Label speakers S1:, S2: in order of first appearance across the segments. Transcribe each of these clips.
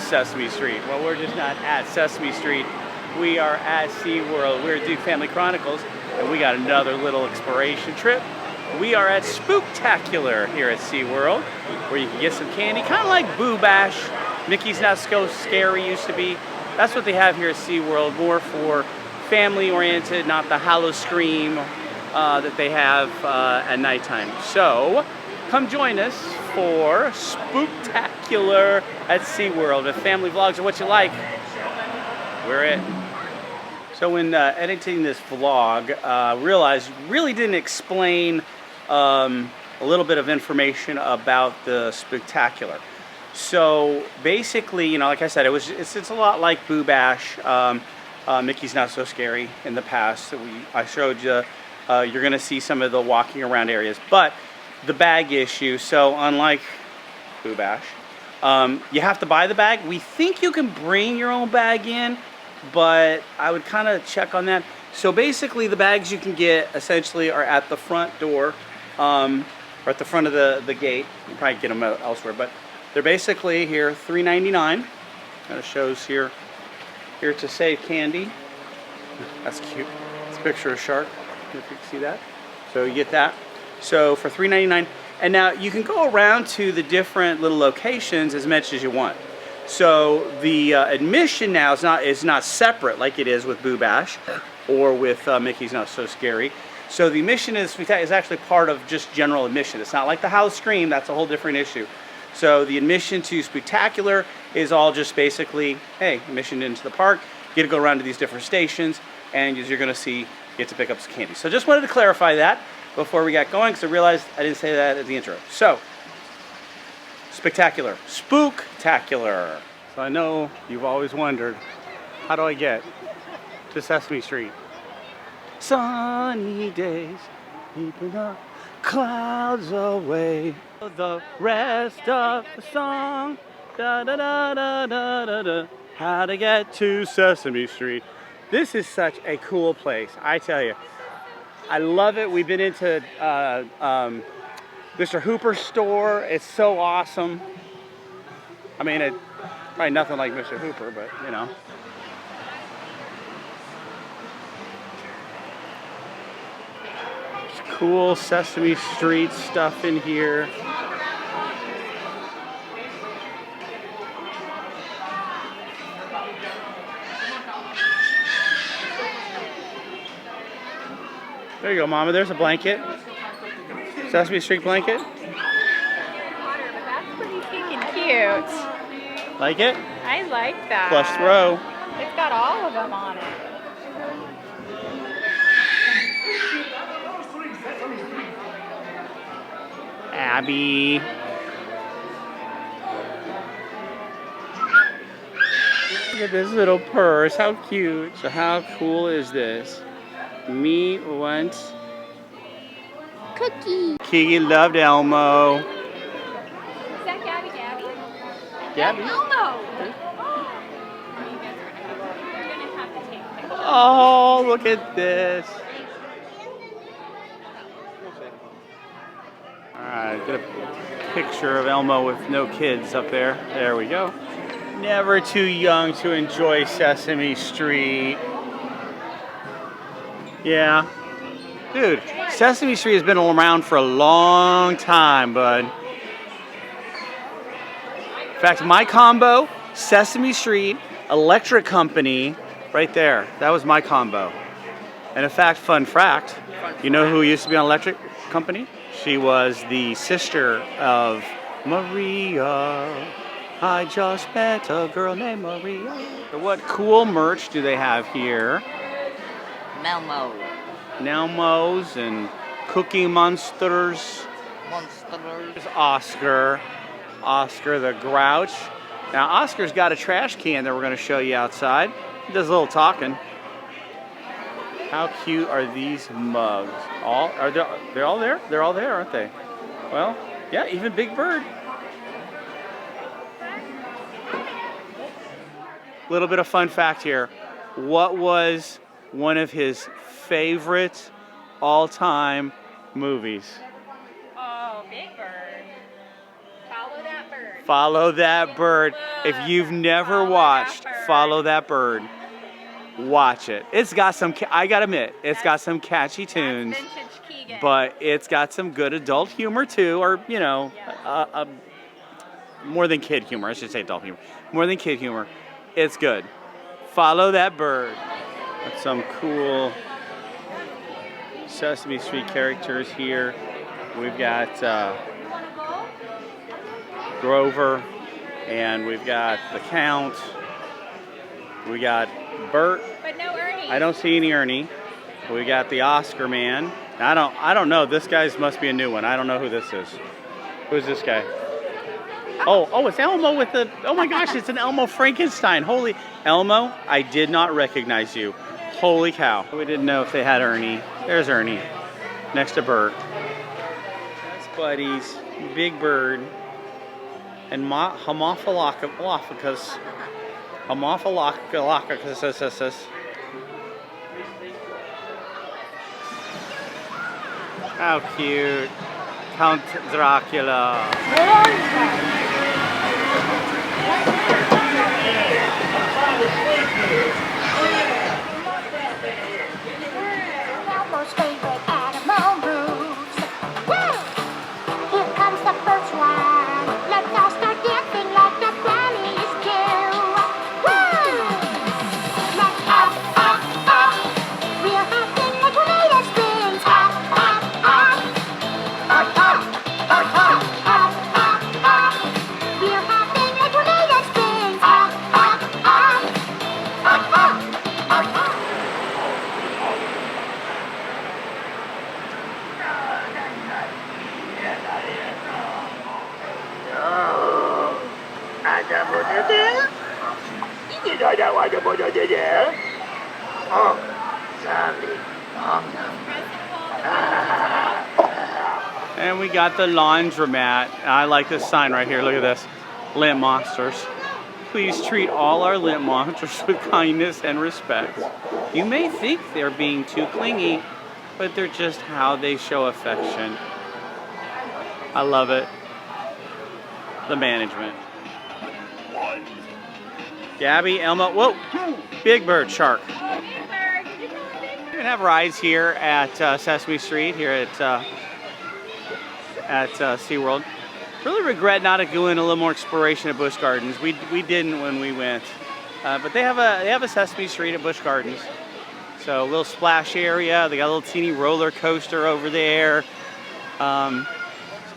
S1: Sesame Street. Well, we're just not at Sesame Street. We are at SeaWorld. We're at Duke Family Chronicles, and we got another little exploration trip. We are at Spooktacular here at SeaWorld, where you can get some candy, kind of like Boo Bash. Mickey's Not So Scary used to be. That's what they have here at SeaWorld, more for family-oriented, not the hollow scream that they have at nighttime. So, come join us for Spooktacular at SeaWorld. If family vlogs are what you like, we're it. So when editing this vlog, realized really didn't explain a little bit of information about the Spooktacular. So basically, you know, like I said, it's a lot like Boo Bash, Mickey's Not So Scary in the past. I showed you, you're gonna see some of the walking around areas, but the bag issue, so unlike Boo Bash, you have to buy the bag. We think you can bring your own bag in, but I would kind of check on that. So basically the bags you can get essentially are at the front door, or at the front of the gate. You can probably get them elsewhere, but they're basically here, $3.99. Kind of shows here to save candy. That's cute. It's a picture of a shark, if you can see that. So you get that. So for $3.99, and now you can go around to the different little locations as much as you want. So the admission now is not separate like it is with Boo Bash or with Mickey's Not So Scary. So the admission is actually part of just general admission. It's not like the House Scream. That's a whole different issue. So the admission to Spooktacular is all just basically, hey, admission into the park. You get to go around to these different stations, and as you're going to see, you get to pick up some candy. So just wanted to clarify that before we got going, because I realized I didn't say that at the intro. So, Spooktacular. Spooktacular. So I know you've always wondered, how do I get to Sesame Street? Sunny days, keeping the clouds away. The rest of the song, da da da da da da da. How to get to Sesame Street. This is such a cool place, I tell you. I love it. We've been into Mr. Hooper's store. It's so awesome. I mean, it's probably nothing like Mr. Hooper, but you know. There's cool Sesame Street stuff in here. There you go, Mama. There's a blanket. Sesame Street blanket.
S2: But that's pretty stinking cute.
S1: Like it?
S2: I like that.
S1: Plush throw.
S2: It's got all of them on it.
S1: Abby. Look at this little purse. How cute. So how cool is this? Me wants
S2: Cookie.
S1: Kiki loved Elmo.
S2: Is that Gabby?
S1: Gabby?
S2: Elmo.
S1: Oh, look at this. Alright, get a picture of Elmo with no kids up there. There we go. Never too young to enjoy Sesame Street. Yeah. Dude, Sesame Street has been around for a long time, bud. In fact, my combo, Sesame Street, Electric Company, right there. That was my combo. And in fact, fun fact, you know who used to be on Electric Company? She was the sister of Maria. I just met a girl named Maria. So what cool merch do they have here?
S3: Melmo.
S1: Nelmos and Cookie Monsters. There's Oscar. Oscar the Grouch. Now Oscar's got a trash can that we're going to show you outside. He does a little talking. How cute are these mugs? They're all there? They're all there, aren't they? Well, yeah, even Big Bird. Little bit of fun fact here. What was one of his favorite all-time movies?
S2: Oh, Big Bird. Follow that bird.
S1: Follow that bird. If you've never watched Follow That Bird, watch it. It's got some, I gotta admit, it's got some catchy tunes, but it's got some good adult humor too, or, you know, more than kid humor. I should say adult humor. More than kid humor. It's good. Follow That Bird. That's some cool Sesame Street characters here. We've got Grover, and we've got the Count. We got Bert.
S2: But no Ernie.
S1: I don't see any Ernie. We got the Oscar man. I don't know. This guy's must be a new one. I don't know who this is. Who's this guy? Oh, it's Elmo with the, oh my gosh, it's an Elmo Frankenstein. Holy, Elmo, I did not recognize you. Holy cow. We didn't know if they had Ernie. There's Ernie, next to Bert. That's Buddies, Big Bird, and Homophilocus. How cute. Count Dracula.
S4: Elmo's favorite animal moves. Woo! Here comes the first one. Let's all start dancing like the bunnies do. Woo! Let's up, up, up. We'll have to like tornado springs. Up, up, up. Up, up, up, up, up, up, up. We'll have to like tornado springs. Up, up, up. Up, up, up, up.
S1: And we got the laundromat. I like this sign right here. Look at this. Lint monsters. Please treat all our lint monsters with kindness and respect. You may think they're being too clingy, but they're just how they show affection. I love it. The management. Gabby, Elmo, whoa, Big Bird shark.
S2: Big Bird, did you call it Big Bird?
S1: We have rides here at Sesame Street, here at SeaWorld. Really regret not doing a little more exploration at Busch Gardens. We didn't when we went, but they have a Sesame Street at Busch Gardens. So a little splash area. They got a little teeny roller coaster over there. So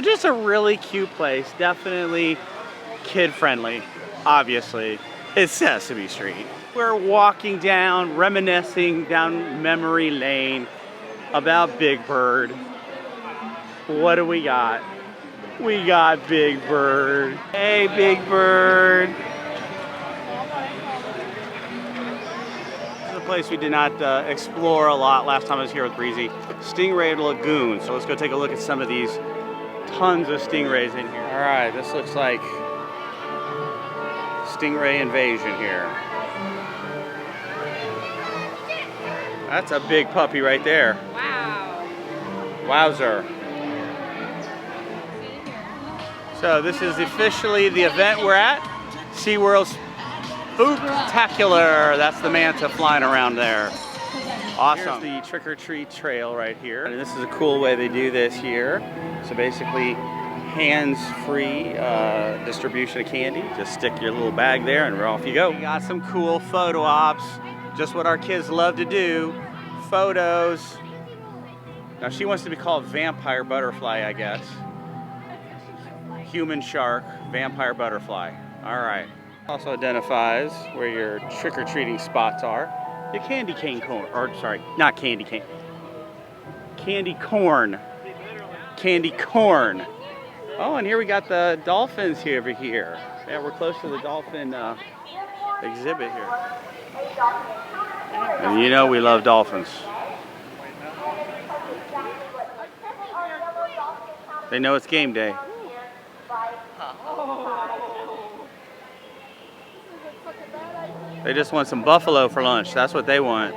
S1: just a really cute place. Definitely kid friendly. Obviously, it's Sesame Street. We're walking down, reminiscing down memory lane about Big Bird. What do we got? We got Big Bird. Hey, Big Bird. This is a place we did not explore a lot last time I was here with Breezy. Stingray Lagoon. So let's go take a look at some of these. Tons of stingrays in here. All right, this looks like stingray invasion here. That's a big puppy right there.
S2: Wow.
S1: Wowzer. So this is officially the event we're at. SeaWorld Spooktacular. That's the Manta flying around there. Awesome. Here's the trick-or-treat trail right here. And this is a cool way they do this here. So basically, hands-free distribution of candy. Just stick your little bag there and off you go. We got some cool photo ops. Just what our kids love to do. Photos. Now she wants to be called Vampire Butterfly, I guess. Human shark, vampire butterfly. All right. Also identifies where your trick-or-treating spots are. Your candy cane corn, or sorry, not candy cane. Candy corn. Candy corn. Oh, and here we got the dolphins here over here. Yeah, we're close to the dolphin exhibit here. And you know we love dolphins. They know it's game day. They just want some buffalo for lunch. That's what they want.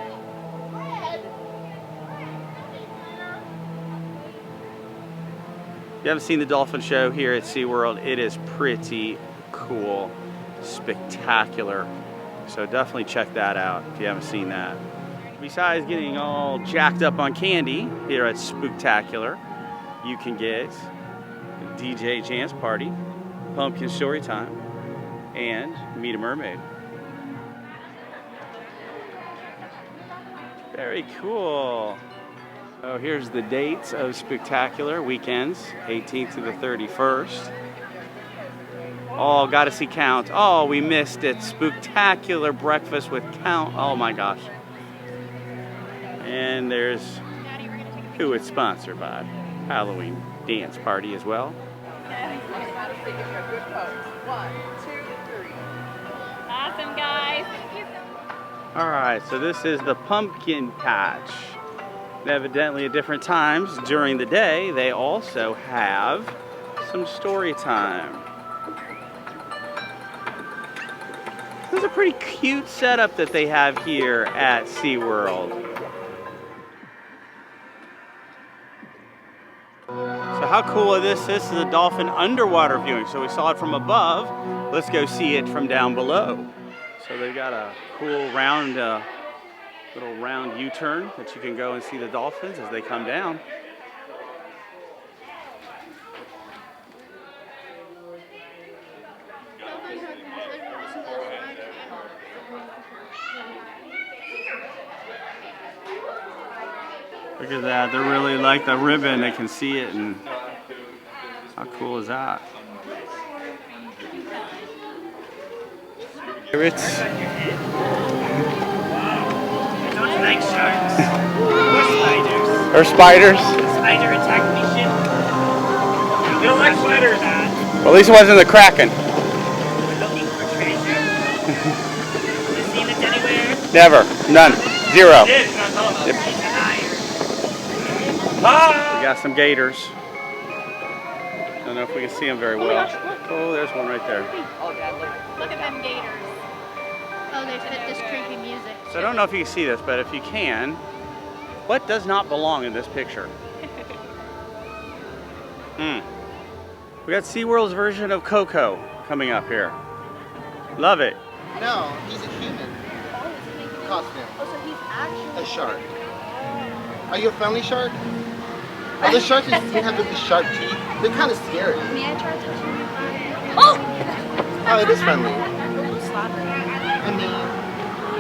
S1: If you haven't seen the Dolphin show here at SeaWorld, it is pretty cool, spectacular. So definitely check that out if you haven't seen that. Besides getting all jacked up on candy here at Spooktacular, you can get DJ Jance Party, Pumpkin Story Time, and Meet a Mermaid. Very cool. So here's the dates of Spooktacular weekends, 18th to the 31st. Oh, gotta see Count. Oh, we missed it. Spooktacular breakfast with Count. Oh my gosh. And there's who it's sponsored by. Halloween dance party as well.
S2: Awesome, guys.
S1: All right, so this is the pumpkin patch. Evidently at different times during the day, they also have some story time. This is a pretty cute setup that they have here at SeaWorld. So how cool is this? This is a dolphin underwater viewing. So we saw it from above. Let's go see it from down below. So they've got a cool round, little round U-turn that you can go and see the dolphins as they come down. Look at that, they're really like the ribbon, they can see it, and how cool is that? It's
S5: like sharks or spiders.
S1: Or spiders.
S5: Spider attack mission. You don't like spiders?
S1: Well, at least it wasn't the Kraken.
S5: We're looking for treasure. You seen it anywhere?
S1: Never. None. Zero.
S5: It is.
S1: Yep.
S5: He's a liar.
S1: We got some gators. Don't know if we can see them very well. Oh, there's one right there.
S2: Look at them gators.
S4: Oh, they fit this creepy music.
S1: So I don't know if you can see this, but if you can, what does not belong in this picture? We got SeaWorld's version of Coco coming up here. Love it.
S6: No, he's a human. Costume.
S2: Oh, so he's actually
S6: A shark. Are you a friendly shark? Oh, the sharks have really sharp teeth. They're kind of scary.
S2: May I try touching your eye?
S6: Oh, it is friendly.
S2: A little sloppy.
S6: I mean,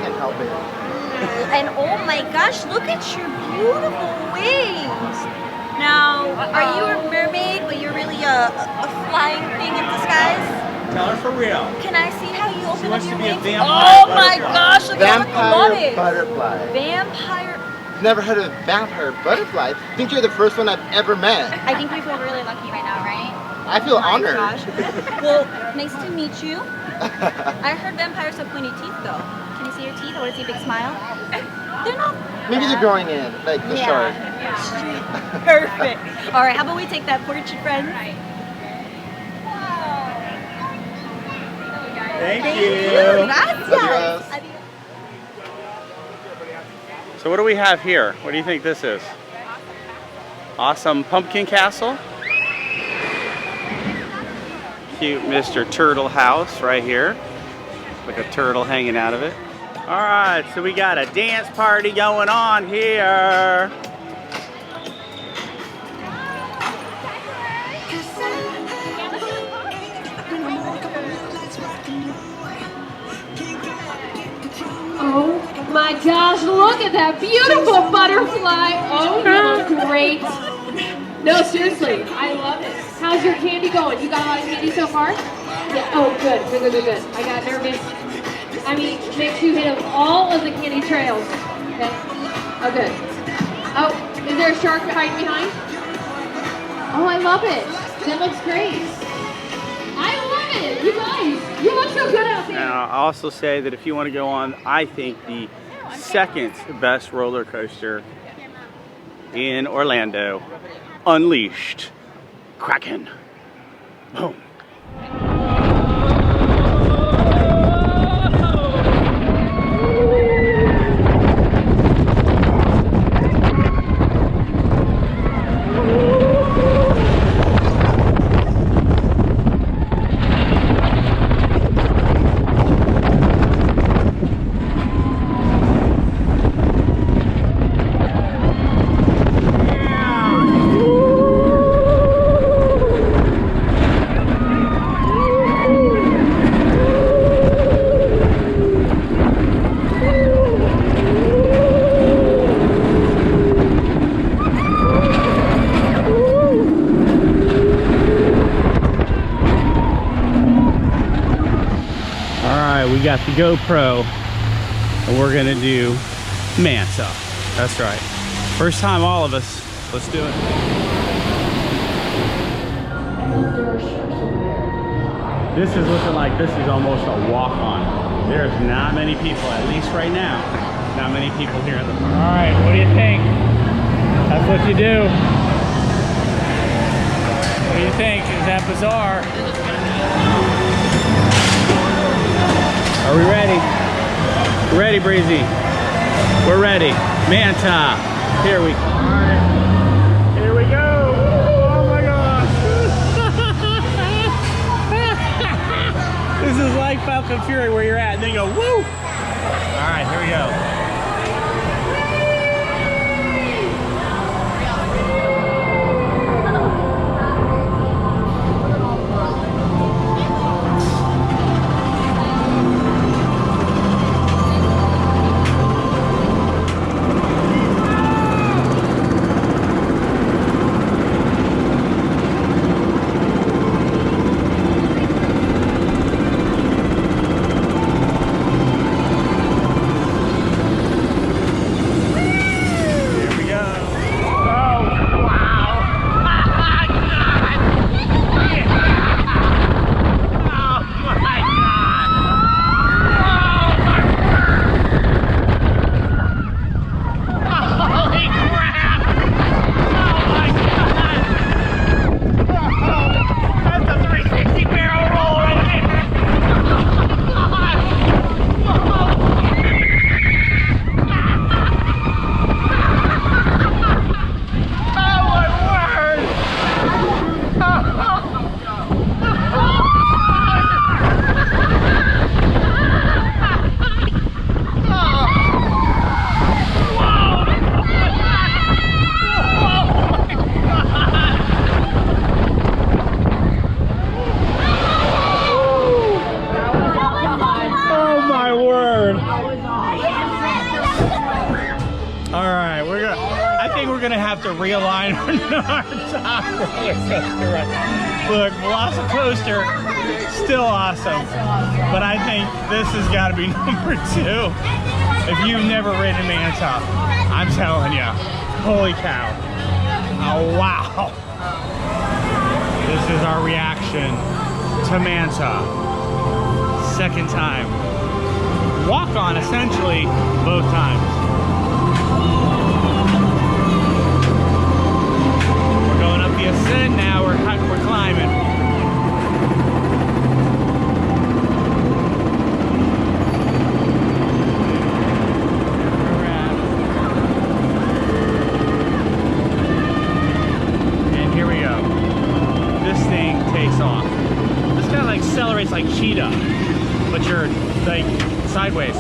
S6: can't help it.
S7: And oh my gosh, look at your beautiful wings. Now, are you a mermaid, but you're really a flying thing in disguise?
S1: Tell her for real.
S7: Can I see how you open up
S1: wants
S7: your
S1: to be a
S7: wings?
S1: vampire
S7: Oh my gosh, look at how
S6: Vampire
S7: it.
S6: butterfly.
S7: Vampire.
S6: Never heard of vampire butterfly? I think you're the first one I've ever met.
S2: I think we feel really lucky right now, right?
S6: I feel
S7: Oh my
S6: honored.
S7: gosh. Well, nice to meet you. I heard vampires have pointy teeth though.
S2: Can you see your teeth? I want to see a big smile.
S7: They're not.
S6: Maybe they're growing in, like the shark.
S7: Perfect. All right, how about we take that portrait, friends?
S1: Thank
S7: Thank
S1: you.
S7: you. Gracias.
S6: Adios.
S1: So what do we have here? What do you think this is? Awesome Pumpkin Castle. Cute Mr. Turtle house right here. Like a turtle hanging out of it. All right, so we got a dance party going on here.
S8: Oh my gosh, look at that beautiful butterfly. Oh no, great. No, seriously, I love it. How's your candy going? You got a lot of candy so far? Yeah, oh good. I got nervous. I mean, make sure you hit all of the candy trails. Okay? Oh good. Oh, is there a shark hiding behind? Oh, I love it. That looks great. I love it. You guys, you look so good out there.
S1: Now, I'll also say that if you want to go on, I think the second best roller coaster in Orlando, Unleashed Kraken. Boom. got the GoPro, and we're gonna do Manta. That's right. First time, all of us. Let's do it. This is looking like this is almost a walk-on. There's not many people, at least right now, not many people here in the park. All right, what do you think? That's what you do. What do you think? Is that bizarre? Are we ready? Ready, Breezy? We're ready. Manta. Here we go. All right. Here we go. Oh my gosh. This is like Falcon Fury where you're at, and then you go, woo! All right, here we go. Have to realign our top roller coaster ride. Look, Velocicoaster, still awesome, but I think this has got to be number 2. If you've never ridden Manta, I'm telling you, holy cow! Oh wow! This is our reaction to Manta. Second time, walk on essentially both times. The ascent now, we're climbing. And here we go. This thing takes off. This kind of like accelerates like cheetah, but you're like sideways.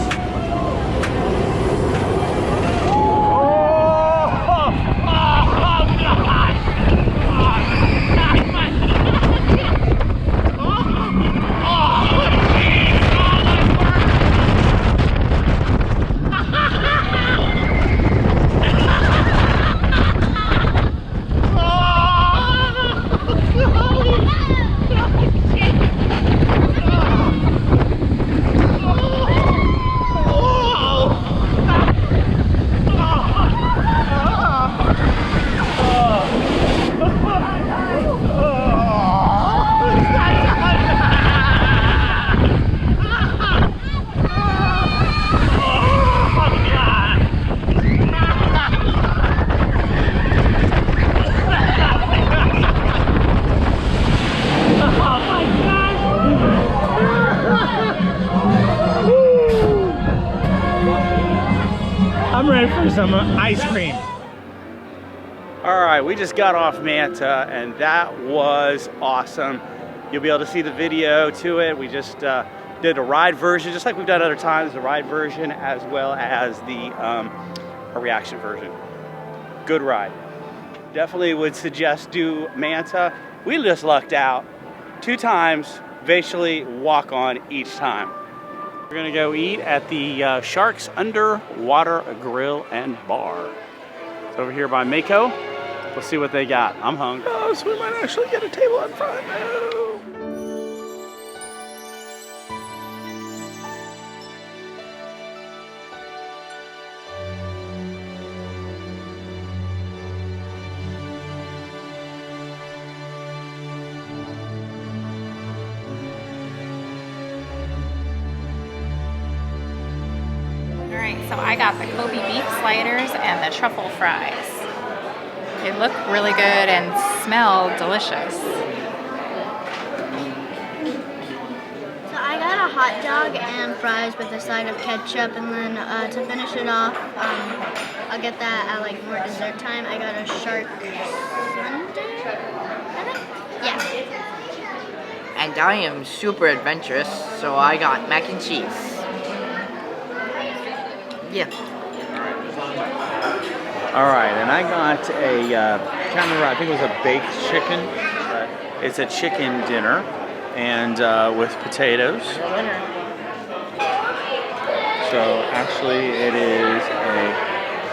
S1: I'm ready for some ice cream. All right, we just got off Manta, and that was awesome. You'll be able to see the video to it. We just did a ride version, just like we've done other times, the ride version as well as the a reaction version. Good ride. Definitely would suggest do Manta. We just lucked out 2 times, basically walk on each time. We're gonna go eat at the Sharks Underwater Grill and Bar. It's over here by Mako. We'll see what they got. I'm hungry. Oh, so we might actually get a table in front. Oh.
S9: Alright, so I got the Kobe beef sliders and the truffle fries. They look really good and smell delicious.
S4: So I got a hot dog and fries with a side of ketchup, and then to finish it off, I'll get that at like more dessert time. I got a shark sundae, I think? Yeah.
S3: And I am super adventurous, so I got mac and cheese. Yeah.
S1: All right, and I got a, can't remember, I think it was a baked chicken. It's a chicken dinner, and with potatoes. So actually it is a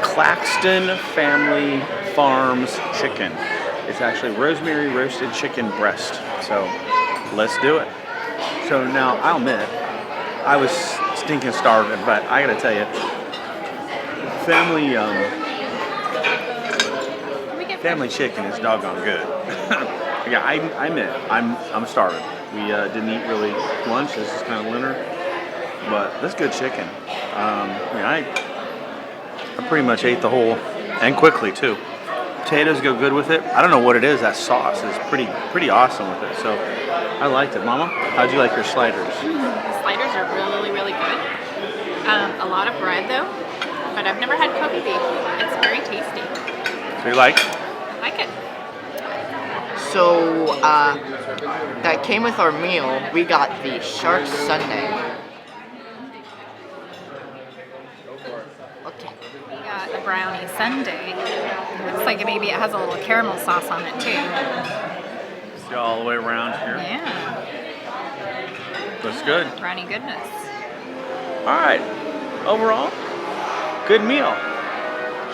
S1: Claxton Family Farms chicken. It's actually rosemary roasted chicken breast. So let's do it. So now I'll admit, I was stinking starving, but I gotta tell you, family chicken is doggone good. Yeah, I admit, I'm starving. We didn't eat really lunch. This is kind of winter, but that's good chicken. I pretty much ate the whole, and quickly too. Potatoes go good with it. I don't know what it is. That sauce is pretty awesome with it. So I liked it. Mama, how'd you like your sliders?
S9: The sliders are really, really good. A lot of bread though, but I've never had Kobe beef. It's very tasty.
S1: So you like?
S9: I like it.
S3: So, that came with our meal. We got the shark sundae. Okay.
S9: We got the brownie sundae. Looks like maybe it has a little caramel sauce on it too.
S1: See all the way around here.
S9: Yeah.
S1: Looks good.
S9: Brownie goodness.
S1: All right. Overall, good meal.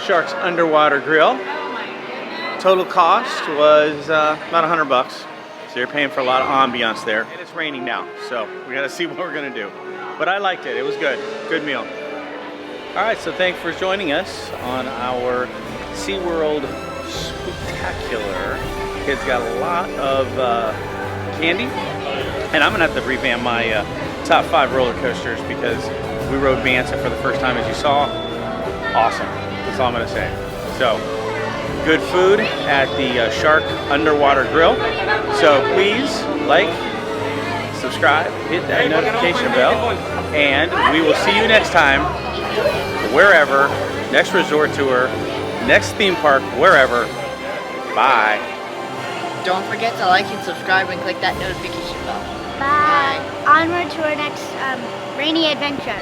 S1: Shark's Underwater Grill. Total cost was about $100. So you're paying for a lot of ambiance there. And it's raining now, so we gotta see what we're gonna do. But I liked it. It was good. Good meal. All right, so thanks for joining us on our SeaWorld Spooktacular. Kids got a lot of candy, and I'm gonna have to revamp my top 5 roller coasters because we rode Manta for the first time, as you saw. Awesome. That's all I'm gonna say. So, good food at the Shark Underwater Grill. So please like, subscribe, hit that notification bell, and we will see you next time, wherever, next resort tour, next theme park, wherever. Bye.
S3: Don't forget to like and subscribe and click that notification bell.
S4: Bye. Onward to our next rainy adventure.